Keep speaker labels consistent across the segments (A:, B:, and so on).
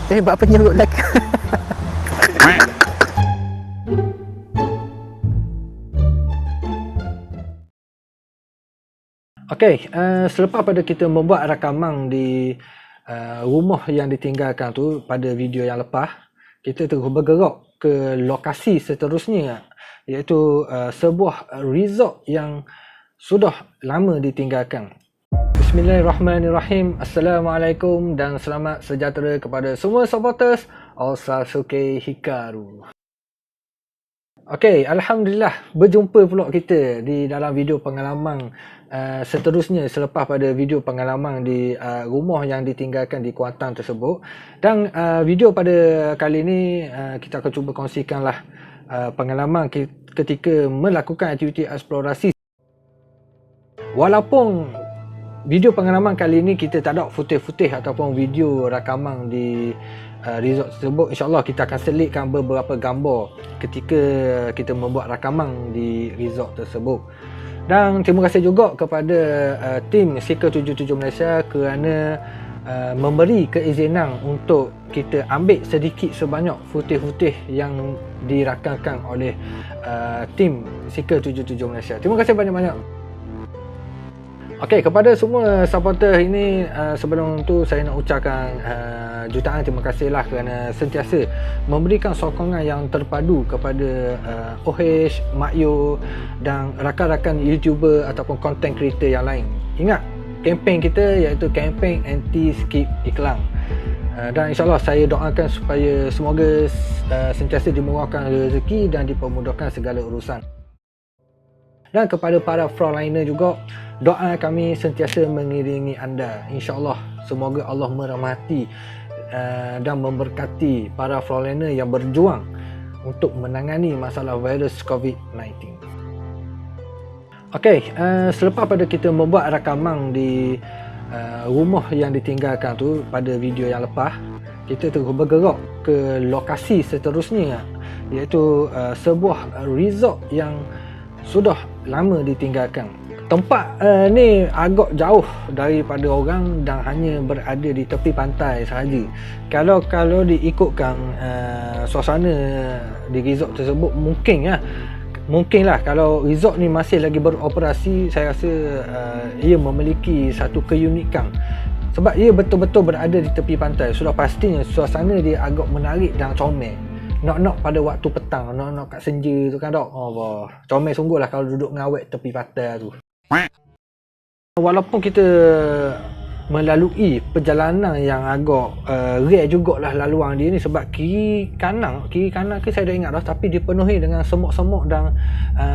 A: Buat apa nyerut lagi? Okey, selepas pada kita membuat rakaman di rumah yang ditinggalkan tu pada video yang lepas, kita terus bergerak ke lokasi seterusnya, iaitu sebuah resort yang sudah lama ditinggalkan. Bismillahirrahmanirrahim. Assalamualaikum dan selamat sejahtera kepada semua supporters Osazuke Hikaru. Okey, Alhamdulillah berjumpa pula kita di dalam video pengalaman seterusnya selepas pada video pengalaman di rumah yang ditinggalkan di Kuantan tersebut. Dan video pada kali ini kita akan cuba kongsikanlah pengalaman ketika melakukan aktiviti eksplorasi. Walaupun video pengalaman kali ini kita tak ada footage ataupun video rakaman di resort tersebut, insyaAllah kita akan selitkan beberapa gambar ketika kita membuat rakaman di resort tersebut. Dan terima kasih juga kepada tim Seeker 77 Malaysia kerana memberi keizinan untuk kita ambil sedikit sebanyak footage-footage yang dirakamkan oleh tim Seeker 77 Malaysia. Terima kasih banyak-banyak. Okey, kepada semua supporter ini, sebelum tu saya nak ucapkan jutaan terima kasihlah kerana sentiasa memberikan sokongan yang terpadu kepada OH, Mak Yo dan rakan-rakan YouTuber ataupun content creator yang lain. Ingat, kempen kita iaitu kempen anti skip iklan. Dan insyaAllah saya doakan supaya semoga sentiasa dimurahkan rezeki dan dipermudahkan segala urusan. Dan kepada para frontliner juga, doa kami sentiasa mengiringi anda. InsyaAllah semoga Allah merahmati dan memberkati para frontliner yang berjuang untuk menangani masalah virus COVID-19. Okey, selepas pada kita membuat rakaman di rumah yang ditinggalkan tu pada video yang lepas, kita terus bergerak ke lokasi seterusnya, iaitu sebuah resort yang sudah lama ditinggalkan. Tempat ni agak jauh daripada orang dan hanya berada di tepi pantai sahaja. Kalau diikutkan suasana di resort tersebut, mungkinlah kalau resort ni masih lagi beroperasi, saya rasa ia memiliki satu keunikan. Sebab ia betul-betul berada di tepi pantai, sudah pastinya suasana dia agak menarik dan comel. Nak pada waktu petang, nak kat senja tu kan tak? Allah, comel sungguh lah kalau duduk ngawet tepi pantai tu. Walaupun kita melalui perjalanan yang agak rare jugalah laluan dia ni, sebab kiri kanan ke saya dah ingat dah, tapi dipenuhi dengan semut-semut dan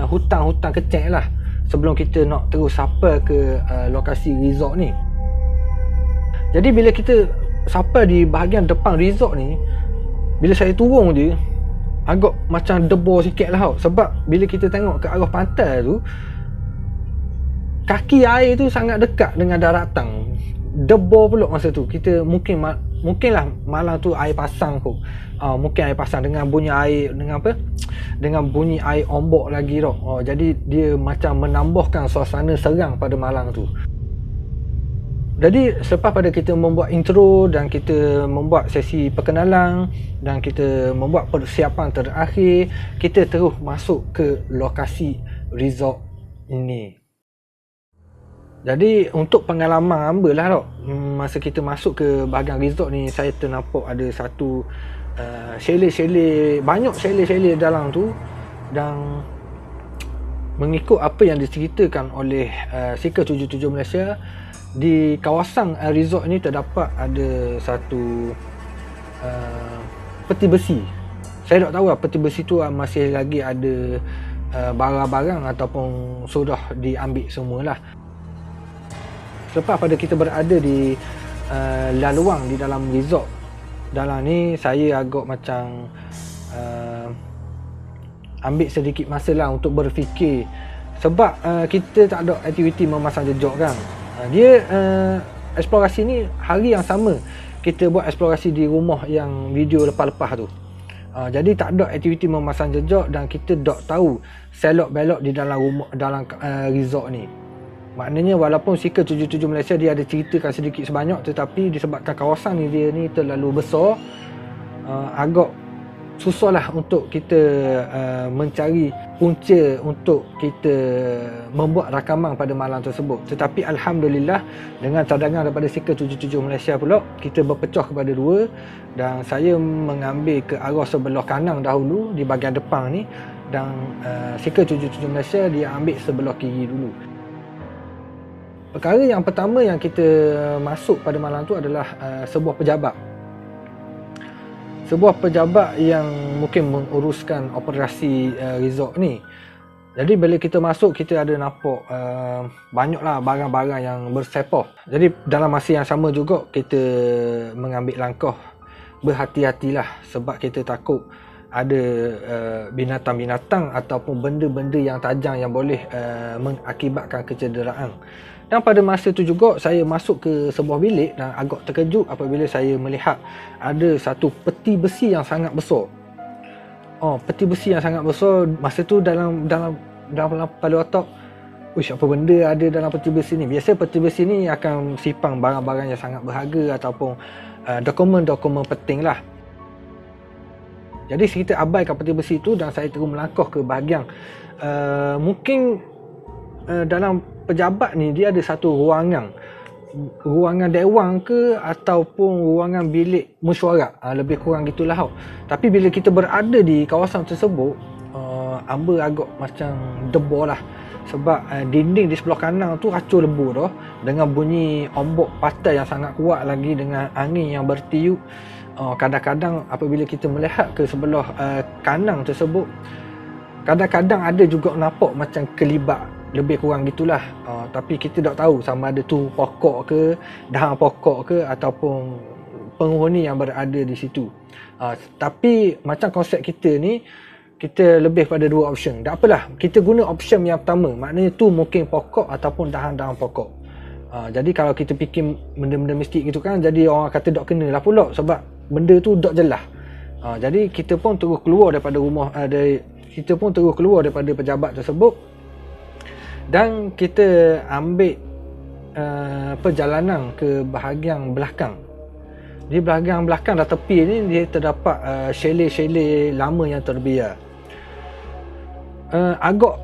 A: hutan-hutan kecil lah sebelum kita nak terus sampai ke lokasi resort ni. Jadi bila kita sampai di bahagian depan resort ni, bila saya turun je agak macam debur sikit lah, sebab bila kita tengok ke arah pantai tu, kaki air tu sangat dekat dengan daratan. Debur pula masa tu. Kita mungkinlah malam tu air pasang kot. Mungkin air pasang dengan bunyi air, dengan bunyi air ombak lagi tau. Jadi dia macam menambahkan suasana seram pada malam tu. Jadi selepas pada kita membuat intro dan kita membuat sesi perkenalan dan kita membuat persiapan terakhir, kita terus masuk ke lokasi resort ini. Jadi untuk pengalaman hamba lah tau, masa kita masuk ke bahagian resort ni, saya ternampak ada satu chalet-chalet, banyak chalet-chalet dalam tu. Dan mengikut apa yang diceritakan oleh Seeker 77 Malaysia, di kawasan resort ni terdapat ada satu peti besi. Saya tak tahu lah peti besi tu masih lagi ada barang-barang ataupun sudah diambil semualah. Selepas pada kita berada di laluan di dalam resort dalam ni, saya agak macam ambil sedikit masa lah untuk berfikir, sebab kita tak ada aktiviti memasang jejak kan. Dia eksplorasi ni hari yang sama kita buat eksplorasi di rumah yang video lepas-lepas tu. Jadi tak ada aktiviti memasang jejak dan kita tak tahu selok belok di dalam rumah, dalam resort ni. Maknanya walaupun Seeker 77 Malaysia dia ada ceritakan sedikit sebanyak, tetapi disebabkan kawasan ni dia ni terlalu besar, agak susahlah untuk kita mencari punca untuk kita membuat rakaman pada malam tersebut. Tetapi Alhamdulillah dengan cadangan daripada Seeker 77 Malaysia pula, kita berpecah kepada dua dan saya mengambil ke arah sebelah kanan dahulu di bahagian depan ni, dan Seeker 77 Malaysia dia ambil sebelah kiri dulu. Perkara yang pertama yang kita masuk pada malam tu adalah sebuah pejabat. Sebuah pejabat yang mungkin menguruskan operasi resort ni. Jadi bila kita masuk, kita ada nampak banyaklah barang-barang yang bersepah. Jadi dalam masa yang sama juga kita mengambil langkah berhati-hatilah, sebab kita takut ada binatang-binatang ataupun benda-benda yang tajam yang boleh mengakibatkan kecederaan. Dan pada masa tu juga saya masuk ke sebuah bilik dan agak terkejut apabila saya melihat ada satu peti besi yang sangat besar. Peti besi yang sangat besar. Masa tu dalam kepala otak, uish, apa benda ada dalam peti besi ni? Biasa peti besi ni akan simpan barang-barang yang sangat berharga ataupun dokumen-dokumen penting lah. Jadi kita abaikan peti besi tu dan saya terus melangkah ke bahagian mungkin dalam pejabat ni dia ada satu ruangan dewan ke ataupun ruangan bilik mesyuarat, lebih kurang gitulah. Tapi bila kita berada di kawasan tersebut, amba agak macam debar lah, sebab dinding di sebelah kanan tu racun lebur dah, dengan bunyi ombak pantai yang sangat kuat lagi, dengan angin yang bertiup. Kadang-kadang apabila kita melihat ke sebelah kanan tersebut, kadang-kadang ada juga nampak macam kelibat, lebih kurang gitulah. Tapi kita tak tahu sama ada tu pokok ke, dahan pokok ke, ataupun penghuni yang berada di situ. Tapi macam konsep kita ni, kita lebih pada dua option. Tak apalah, kita guna option yang pertama, maknanya tu mungkin pokok ataupun dahan-dahan pokok. Jadi kalau kita fikir benda-benda mistik gitu kan, jadi orang kata tak kena lah pula, sebab benda tu tak jelas. Jadi kita pun terus keluar daripada rumah, kita pun terus keluar daripada pejabat tersebut dan kita ambil perjalanan ke bahagian belakang. Di bahagian belakang dah tepi ni dia terdapat chalet-chalet lama yang terbiar. Agak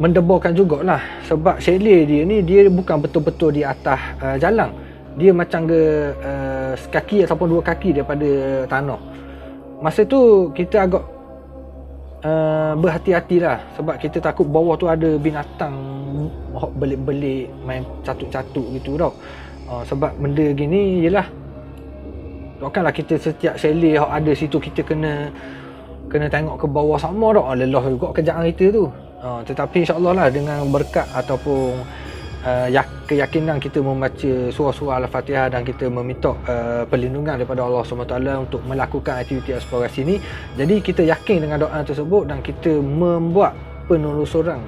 A: mendebarkan jugalah, sebab chalet dia ni dia bukan betul-betul di atas jalan. Dia macam ke sekaki ataupun dua kaki daripada tanah. Masa tu kita agak berhati-hatilah, sebab kita takut bawah tu ada binatang belik-belik main catuk-catuk gitu tau. Sebab benda gini yelah, takkanlah kita setiap chalet ada situ kita kena tengok ke bawah sama tau. Lelah juga kerjaan kita tu. Tetapi insyaAllah lah dengan berkat ataupun keyakinan kita membaca surah-surah Al-Fatihah dan kita meminta perlindungan daripada Allah SWT untuk melakukan aktiviti eksplorasi ni, jadi kita yakin dengan doa tersebut dan kita membuat penelusuran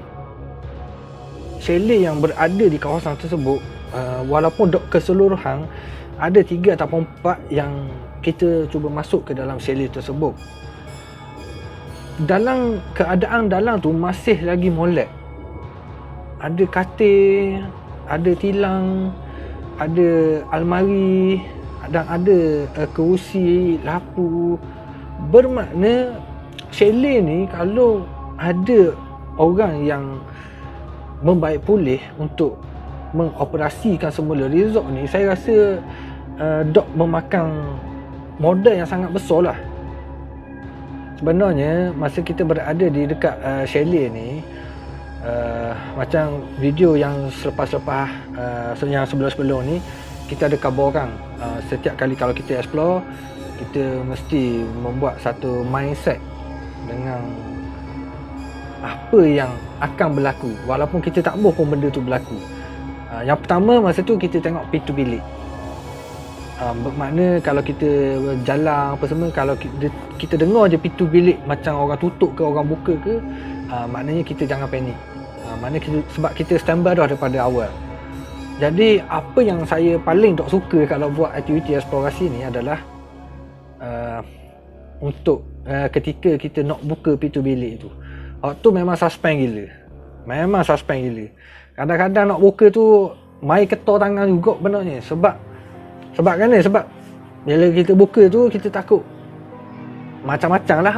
A: chalet yang berada di kawasan tersebut. Walaupun tak keseluruhan, ada 3 ataupun 4 yang kita cuba masuk ke dalam chalet tersebut. Dalam keadaan dalam tu masih lagi molek. Ada katil, ada tilang, ada almari dan ada kerusi, lampu. Bermakna chalet ni kalau ada orang yang membaik pulih untuk mengoperasikan semula resort ni, saya rasa dok memakan modal yang sangat besar lah. Sebenarnya masa kita berada di dekat chalet ni, macam video yang selepas-lepas yang sebelum-sebelum ni, kita ada kabarkan setiap kali kalau kita explore, kita mesti membuat satu mindset dengan apa yang akan berlaku walaupun kita tak mahu pun benda tu berlaku. Yang pertama, masa tu kita tengok pintu bilik. Bermakna kalau kita jalan apa semua, kalau kita dengar je pintu bilik macam orang tutup ke orang buka ke, maknanya kita jangan panik. Maknanya sebab kita standby dah daripada awal. Jadi apa yang saya paling tak suka kalau buat aktiviti eksplorasi ni adalah untuk ketika kita nak buka pintu bilik tu, waktu memang suspend gila. Memang suspend gila. Kadang-kadang nak buka tu mai ketor tangan juga benarnya. Sebab kan ni, sebab bila kita buka tu kita takut macam-macam lah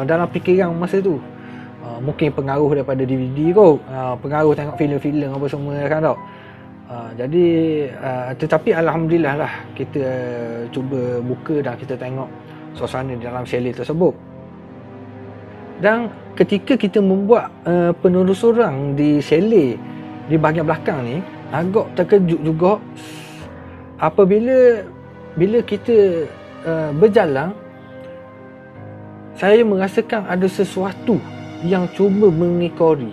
A: dalam fikiran masa tu. Mungkin pengaruh daripada DVD kot, pengaruh tengok filem-filem apa semua kan tau. Jadi tetapi alhamdulillah lah kita cuba buka dan kita tengok suasana di dalam chalet tersebut. Dan ketika kita membuat penelusuran di chalet di bahagian belakang ni, agak terkejut juga apabila kita berjalan, saya merasakan ada sesuatu yang cuba mengikori.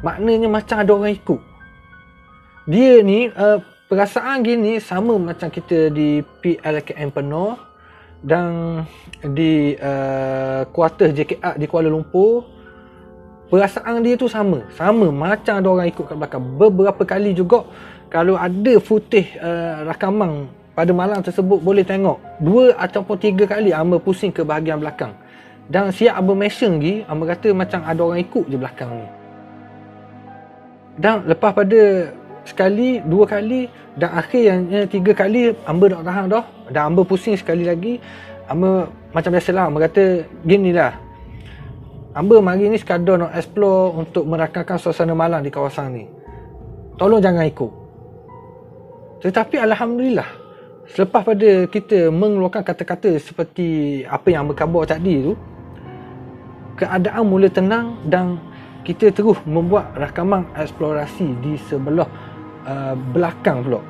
A: Maknanya macam ada orang ikut. Dia ni perasaan gini sama macam kita di PLKM Penuh dan di kuartus JKR di Kuala Lumpur. Perasaan dia tu sama macam ada orang ikut kat belakang. Beberapa kali juga kalau ada footage rakaman pada malam tersebut, boleh tengok 2 ataupun 3 kali hamba pusing ke bahagian belakang. Dan siap hamba mention lagi, hamba kata macam ada orang ikut je belakang ni. Dan lepas pada sekali, 2 kali dan akhirnya 3 kali hamba tak tahan dah. Dan hamba pusing sekali lagi. Hamba macam biasalah, hamba kata ginilah, hamba mari ni sekadar nak explore untuk merakamkan suasana malam di kawasan ni. Tolong jangan ikut. Tetapi alhamdulillah, selepas pada kita mengeluarkan kata-kata seperti apa yang hamba khabar tadi tu, keadaan mula tenang dan kita terus membuat rakaman eksplorasi di sebelah belakang pula.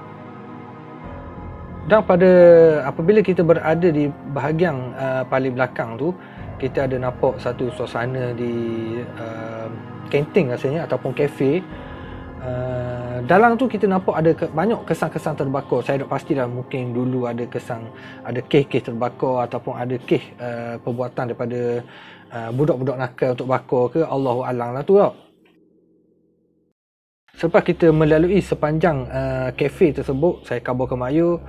A: Dan apabila kita berada di bahagian paling belakang tu, kita ada nampak satu suasana di kantin rasanya ataupun kafe. Dalam tu kita nampak ada banyak kesan-kesan terbakar. Saya tak pastilah, mungkin dulu ada kes terbakar ataupun ada kes perbuatan daripada budak-budak nakal untuk bakar ke, Allahu alam lah tu tau. Selepas kita melalui sepanjang kafe tersebut, saya khabar ke Mak Yu,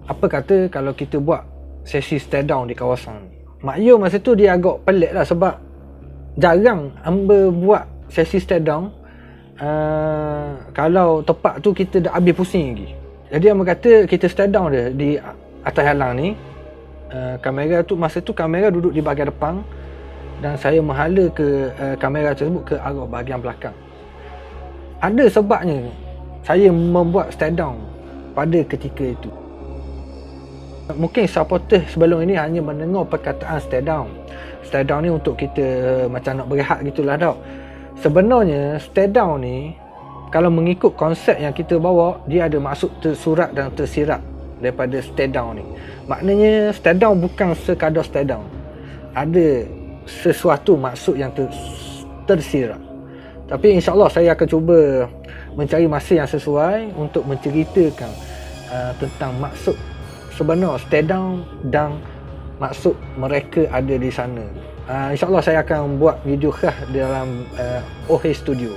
A: apa kata kalau kita buat sesi stay down di kawasan ni. Mak Yu masa tu dia agak pelik lah, sebab jarang hamba buat sesi stay down. Kalau tepat tu kita dah habis pusing lagi. Jadi hamba kata kita stay down dia di atas halang ni. Kamera tu, masa tu kamera duduk di bahagian depan dan saya menghala ke kamera tersebut ke arah bahagian belakang. Ada sebabnya saya membuat stay down pada ketika itu. Mungkin supporter sebelum ini hanya mendengar perkataan stay down. Stay down ni untuk kita macam nak berehat gitulah tau. Sebenarnya stay down ni, kalau mengikut konsep yang kita bawa, dia ada maksud tersurat dan tersirat daripada stay down ni. Maknanya stay down bukan sekadar stay down. Ada sesuatu maksud yang tersirat. Tapi insyaAllah saya akan cuba mencari masa yang sesuai untuk menceritakan tentang maksud sebenar stay down dan maksud mereka ada di sana. InsyaAllah saya akan buat video khas dalam OH Studio.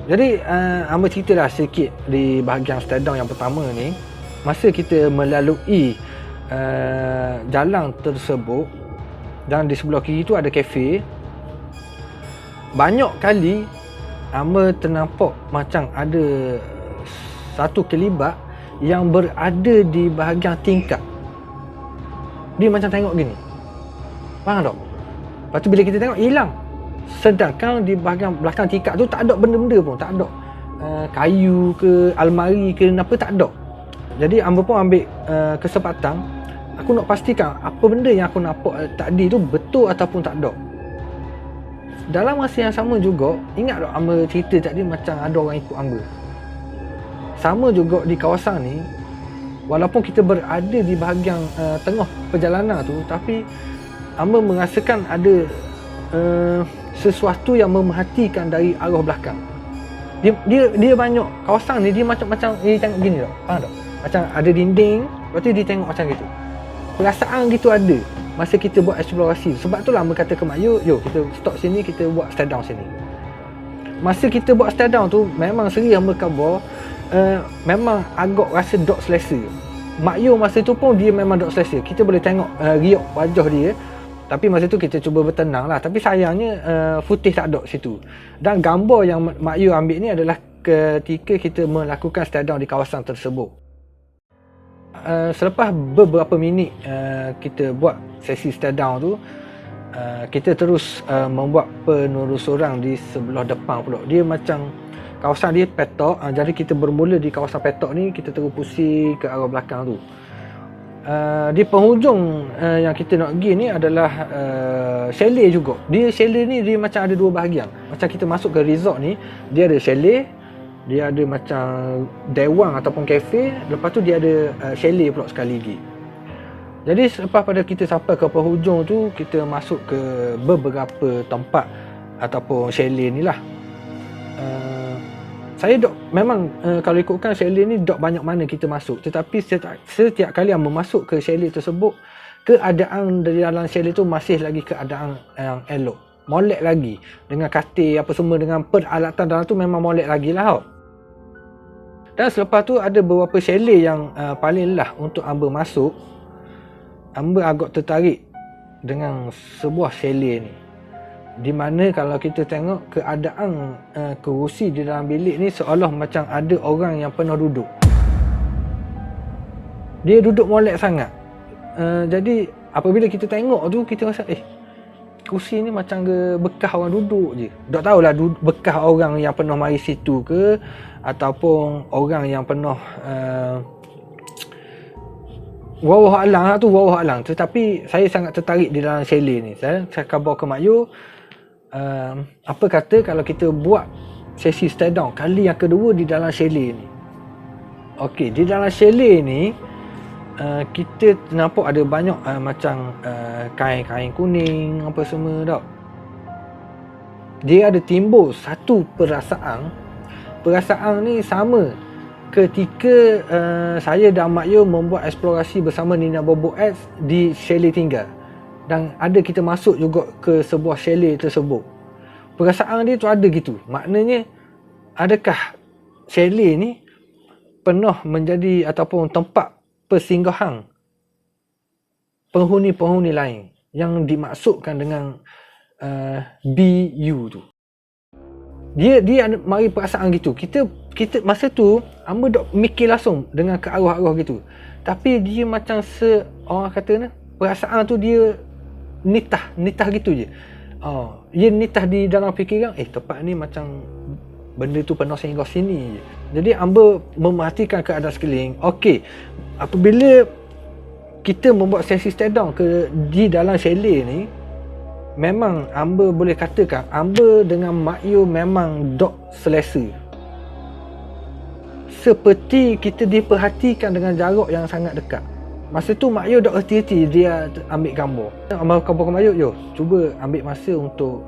A: Jadi hamba ceritalah sikit di bahagian stay down yang pertama ni. Masa kita melalui jalan tersebut dan di sebelah kiri tu ada kafe, banyak kali hamba ternampak macam ada satu kelibat yang berada di bahagian tingkap. Dia macam tengok gini, faham tak? Lepas tu bila kita tengok, hilang. Sedangkan di bahagian belakang tingkap tu tak ada benda-benda pun, tak ada kayu ke, almari ke, apa, tak ada. Jadi hamba pun ambil kesempatan, aku nak pastikan apa benda yang aku nampak tadi tu betul ataupun tak ada. Dalam masa yang sama juga, ingat tak hamba cerita tadi macam ada orang ikut hamba. Sama juga di kawasan ni, walaupun kita berada di bahagian tengah perjalanan tu, tapi hamba merasakan ada sesuatu yang memerhatikan dari arah belakang. Dia banyak kawasan ni, dia macam dia tengok gini tak? Faham tak? Macam ada dinding, lepas tu dia tengok macam gitu. Perasaan gitu ada masa kita buat eksplorasi. Sebab tu lah hamba kata ke Mak Yu, yo kita stop sini, kita buat stay down sini. Masa kita buat stay down tu, memang seri hamba khabar, memang agak rasa dok selesa. Mak Yu masa tu pun dia memang dok selesa. Kita boleh tengok riak wajah dia Tapi masa tu kita cuba bertenang lah. Tapi sayangnya footage tak ada situ. Dan gambar yang Mak Yu ambil ni adalah ketika kita melakukan stay down di kawasan tersebut. Selepas beberapa minit kita buat sesi stay down tu, kita terus membuat penelusuran di sebelah depan pula. Dia macam kawasan dia petok, jadi kita bermula di kawasan petok ni, kita terus pusing ke arah belakang tu. Di penghujung yang kita nak pergi ni adalah chalet juga. Dia chalet ni dia macam ada dua bahagian. Macam kita masuk ke resort ni, dia ada chalet, dia ada macam dewang ataupun kafe, lepas tu dia ada chalet pula sekali lagi. Jadi selepas pada kita sampai ke penghujung tu, kita masuk ke beberapa tempat ataupun chalet ni lah. Saya dok memang kalau ikutkan chalet ni dok banyak mana kita masuk, tetapi setiap kali yang masuk ke chalet tersebut, keadaan dari dalam chalet tu masih lagi keadaan yang elok, molek lagi dengan katil apa semua, dengan peralatan dalam tu memang molek lagi lah tau. Dan selepas tu ada beberapa chalet yang paling lah untuk hamba masuk. Hamba agak tertarik dengan sebuah chalet ni, di mana kalau kita tengok keadaan kerusi di dalam bilik ni seolah macam ada orang yang pernah duduk. Dia duduk molek sangat. Jadi apabila kita tengok tu, kita rasa kerusi ni macam ke bekas orang duduk je. Tak tahulah bekas orang yang pernah mari situ ke, ataupun orang yang pernah wallahu a'lam tu, wallahu a'lam. Tetapi saya sangat tertarik di dalam chalet ni. Saya khabar ke Mak Yu, apa kata kalau kita buat sesi stay down kali yang kedua di dalam chalet ni. Okey, di dalam chalet ni kita nampak ada banyak macam kain-kain kuning apa semua tau. Dia ada timbul satu perasaan ni sama ketika saya dan Mak Yu membuat eksplorasi bersama Nina Bobo X di chalet tinggal. Dan ada kita masuk juga ke sebuah chalet tersebut. Perasaan dia tu ada gitu. Maknanya, adakah chalet ni pernah menjadi ataupun tempat persinggahan penghuni-penghuni lain yang dimaksudkan dengan BU tu. Dia mari perasaan gitu. Kita masa tu hamba dok mikir langsung dengan ke arah-arah gitu. Tapi dia macam orang kata ni, perasaan tu dia nitah gitu je. Dia nitah di dalam fikiran, tempat ni macam benda tu pernah singgah sini je. Jadi hamba memerhatikan keadaan sekeliling. Okey, apabila kita membuat sesi stay down di dalam chalet ni, memang hamba boleh katakan hamba dengan Mak Yu memang dok selesa. Seperti kita diperhatikan dengan jarak yang sangat dekat. Masa tu Mak Yu dok hati-hati dia ambil gambar. Amal khabar ke Mak Yu, yo cuba ambil masa untuk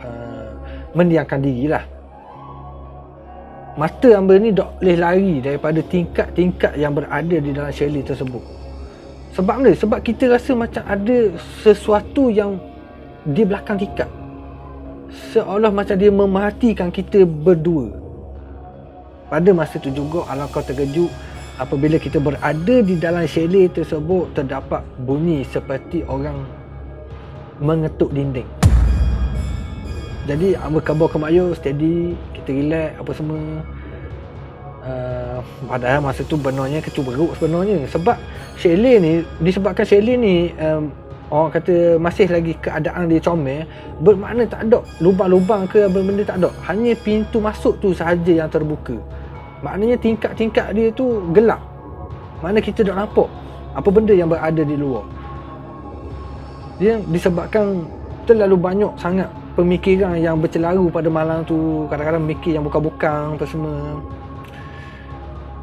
A: mendiamkan diri lah. Mata hamba ni dok boleh lari daripada tingkat-tingkat yang berada di dalam chalet tersebut. Sebab mana? Sebab kita rasa macam ada sesuatu yang di belakang tingkat. Seolah macam dia memerhatikan kita berdua. Pada masa tu juga alangkah terkejut apabila kita berada di dalam chalet tersebut, terdapat bunyi seperti orang mengetuk dinding. Jadi hamba khabar ke Mak Yu, steady, kita relax apa semua. Padahal masa tu benarnya kecuberuk sebenarnya. Sebab chalet ni, disebabkan chalet ni orang kata masih lagi keadaan dia comel, bermakna tak ada lubang-lubang ke benda tak ada. Hanya pintu masuk tu sahaja yang terbuka. Maknanya tingkat-tingkat dia tu gelap. Mana kita tak nampak apa benda yang berada di luar. Dia disebabkan terlalu banyak sangat pemikiran yang bercelaru pada malam tu. Kadang-kadang mikir yang bukan-bukan apa semua.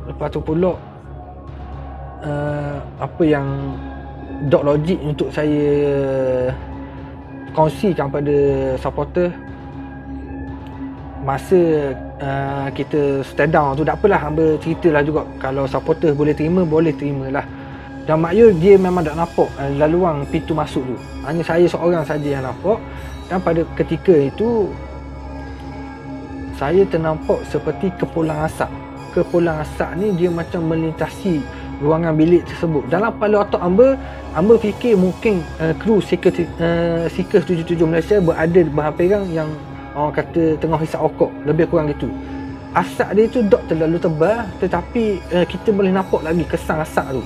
A: Lepas tu pula apa yang dok logik untuk saya kongsikan pada supporter, masa kita stand down tu, tak apalah, hamba ceritalah juga. Kalau supporter boleh terimalah. Dan Mak Yu dia memang tak nampak laluan pintu masuk tu. Hanya saya seorang saja yang nampak. Dan pada ketika itu saya ternampak seperti kepulan asap. Kepulan asap ni dia macam melintasi ruangan bilik tersebut. Dalam kepala otak Amba fikir mungkin kru Seeker 77 Malaysia berada berhampiran yang orang kata tengah hisap rokok, lebih kurang gitu. Asap dia tu tak terlalu tebal, tetapi kita boleh nampak lagi kesan asap tu.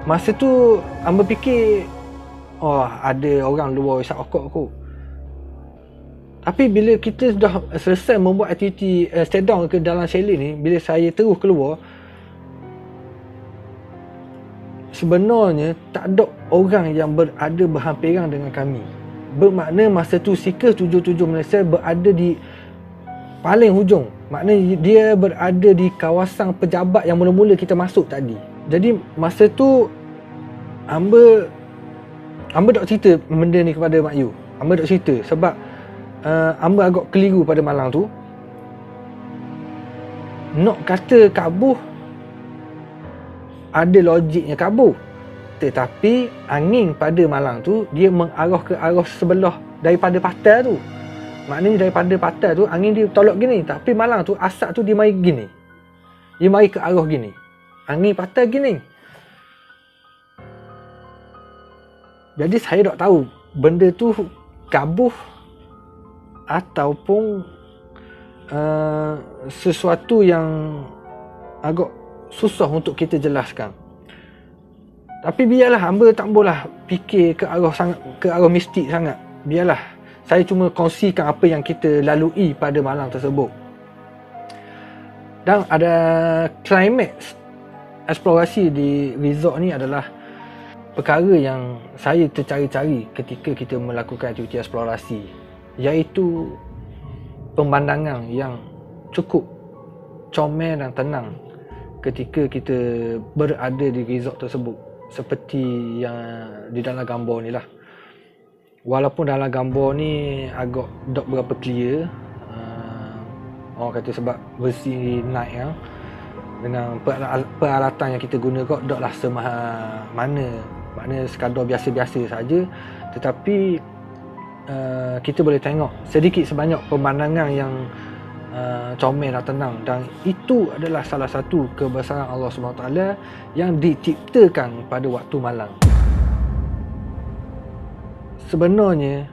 A: Masa tu Amba fikir, oh ada orang luar hisap rokok kot. Tapi bila kita sudah selesai membuat aktiviti stay down ke dalam chalet ni, bila saya terus keluar, sebenarnya tak ada orang yang berada berhampiran dengan kami. Bermakna masa tu Seeker 77 Malaysia berada di paling hujung. Maknanya dia berada di kawasan pejabat yang mula-mula kita masuk tadi. Jadi masa tu Amba tak cerita benda ni kepada Mak Yu. Amba tak cerita sebab Amba agak keliru pada malam tu. Nak kata kabur, ada logiknya kabur. Tetapi angin pada malam tu dia mengarah ke arah sebelah daripada patal tu. Maknanya daripada patal tu angin dia tolak gini, tapi malam tu asap tu dia mari gini. Dia mari ke arah gini. Angin patal gini. Jadi saya tak tahu benda tu kabur ataupun sesuatu yang agak susah untuk kita jelaskan. Tapi biarlah, Amba tak boleh fikir ke arah mistik sangat. Biarlah, saya cuma kongsikan apa yang kita lalui pada malam tersebut. Dan ada klimaks eksplorasi di resort ni adalah perkara yang saya tercari-cari ketika kita melakukan aktiviti eksplorasi, iaitu pemandangan yang cukup comel dan tenang ketika kita berada di resort tersebut, seperti yang di dalam gambar ni lah. Walaupun dalam gambar ni agak tak berapa clear, orang kata sebab versi night yang dengan peralatan yang kita guna kok taklah semahal mana, maknanya sekadar biasa-biasa saja, tetapi kita boleh tengok sedikit sebanyak pemandangan yang comel dan tenang, dan itu adalah salah satu kebesaran Allah SWT yang diciptakan pada waktu malam. Sebenarnya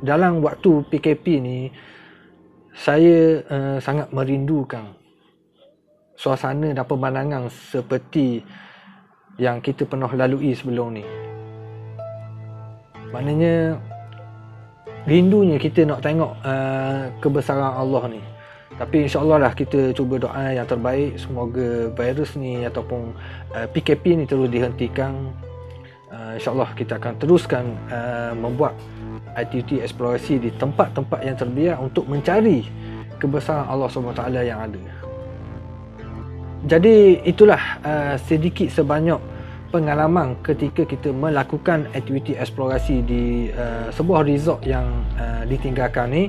A: dalam waktu PKP ni saya sangat merindukan suasana dan pemandangan seperti yang kita pernah lalui sebelum ni. Maknanya rindunya kita nak tengok kebesaran Allah ni. Tapi insyaAllah lah kita cuba doa yang terbaik, semoga virus ni ataupun PKP ni terus dihentikan. InsyaAllah kita akan teruskan membuat aktiviti eksplorasi di tempat-tempat yang terbiak untuk mencari kebesaran Allah SWT yang ada. Jadi itulah sedikit sebanyak pengalaman ketika kita melakukan aktiviti eksplorasi di sebuah resort yang ditinggalkan ni.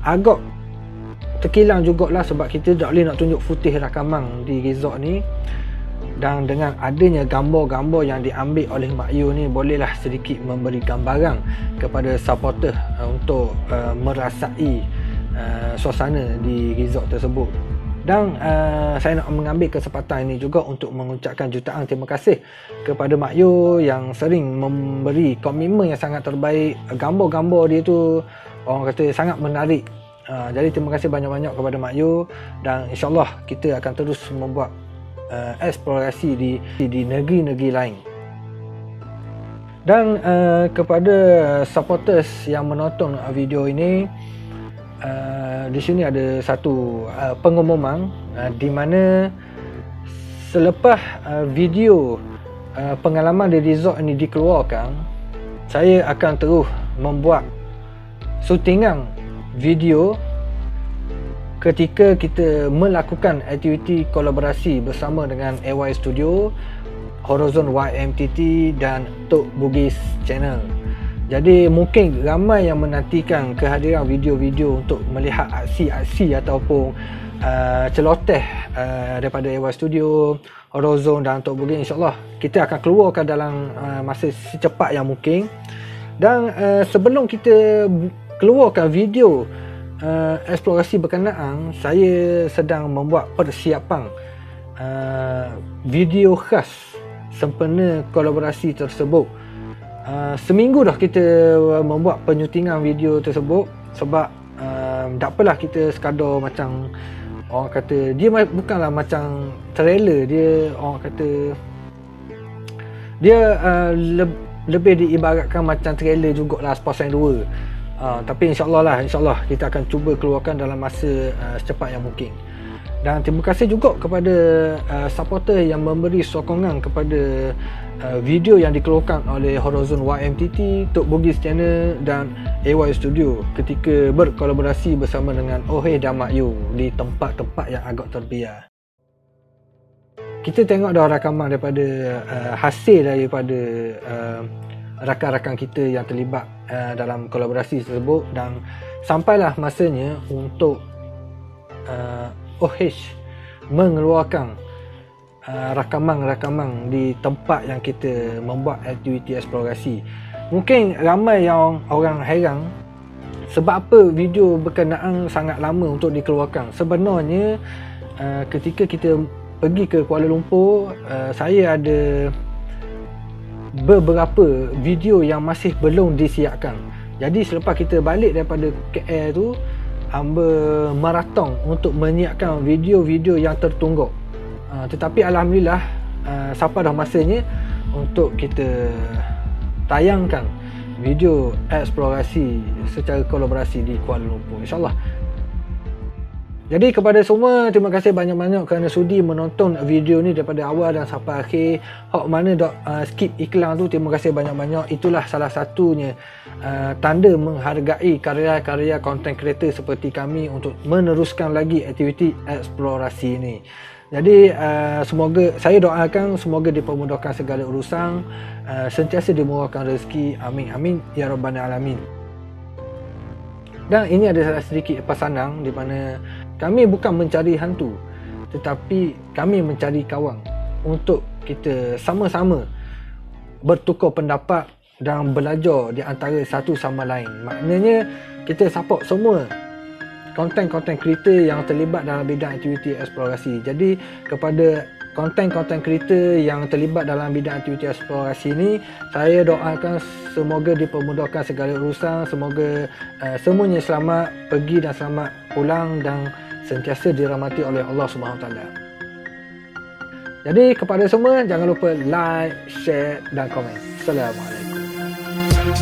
A: Agak terkilang jugalah sebab kita tak boleh nak tunjuk footage rakaman di resort ni, dan dengan adanya gambar-gambar yang diambil oleh Mak Yu ni, bolehlah sedikit memberi gambaran kepada supporter untuk merasai suasana di resort tersebut. Dan saya nak mengambil kesempatan ini juga untuk mengucapkan jutaan terima kasih kepada Mak Yu yang sering memberi komitmen yang sangat terbaik. Gambar-gambar dia tu orang kata sangat menarik. Jadi terima kasih banyak-banyak kepada Mak Yu, dan insyaAllah kita akan terus membuat eksplorasi di negeri-negeri lain. Dan kepada supporters yang menonton video ini, di sini ada satu pengumuman di mana selepas video pengalaman di resort ini dikeluarkan, saya akan terus membuat syutingan video ketika kita melakukan aktiviti kolaborasi bersama dengan AY Studio, Horizon YMTT dan Tok Bugis Channel. Jadi mungkin ramai yang menantikan kehadiran video-video untuk melihat aksi-aksi ataupun celoteh daripada AY Studio, Horizon dan Tok Bugis. InsyaAllah kita akan keluarkan dalam masa secepat yang mungkin. Dan sebelum kita keluarkan video eksplorasi berkenaan, saya sedang membuat persiapan video khas sempena kolaborasi tersebut. Seminggu dah kita membuat penyutingan video tersebut, sebab tak apalah kita sekadar macam orang kata, dia bukanlah macam trailer, dia orang kata dia lebih diibaratkan macam trailer jugalah Sepasang 2. Tapi insyaAllah kita akan cuba keluarkan dalam masa secepat yang mungkin. Dan terima kasih juga kepada supporter yang memberi sokongan kepada video yang dikeluarkan oleh Horizon YMTT, Tok Bugis Channel dan AY Studio ketika berkolaborasi bersama dengan Oheh dan Mak Yu di tempat-tempat yang agak terbiar. Kita tengok dah rakaman daripada hasil daripada rakan-rakan kita yang terlibat dalam kolaborasi tersebut, dan sampailah masanya untuk OH mengeluarkan rakaman-rakaman di tempat yang kita membuat aktiviti eksplorasi. Mungkin ramai yang orang heran sebab apa video berkenaan sangat lama untuk dikeluarkan. Sebenarnya ketika kita pergi ke Kuala Lumpur, saya ada beberapa video yang masih belum disiapkan. Jadi selepas kita balik daripada KL tu, hamba maraton untuk menyiapkan video-video yang tertungguk. Tetapi alhamdulillah sampai dah masanya untuk kita tayangkan video eksplorasi secara kolaborasi di Kuala Lumpur, insyaAllah. Jadi kepada semua, terima kasih banyak-banyak kerana sudi menonton video ni daripada awal dan sampai akhir. Hak mana skip iklan tu, terima kasih banyak-banyak. Itulah salah satunya tanda menghargai karya-karya content creator seperti kami untuk meneruskan lagi aktiviti eksplorasi ini. Jadi semoga, saya doakan semoga dipermudahkan segala urusan, sentiasa dimurahkan rezeki, amin amin ya rabbal alamin. Dan ini ada sedikit pesanan di mana kami bukan mencari hantu, tetapi kami mencari kawan untuk kita sama-sama bertukar pendapat dan belajar di antara satu sama lain. Maknanya kita support semua konten-konten creator yang terlibat dalam bidang aktiviti eksplorasi. Jadi kepada konten-konten creator yang terlibat dalam bidang aktiviti eksplorasi ini, saya doakan semoga dipermudahkan segala urusan, semoga semuanya selamat pergi dan selamat pulang dan sentiasa dirahmati oleh Allah SWT. Jadi kepada semua, jangan lupa like, share dan komen. Assalamualaikum.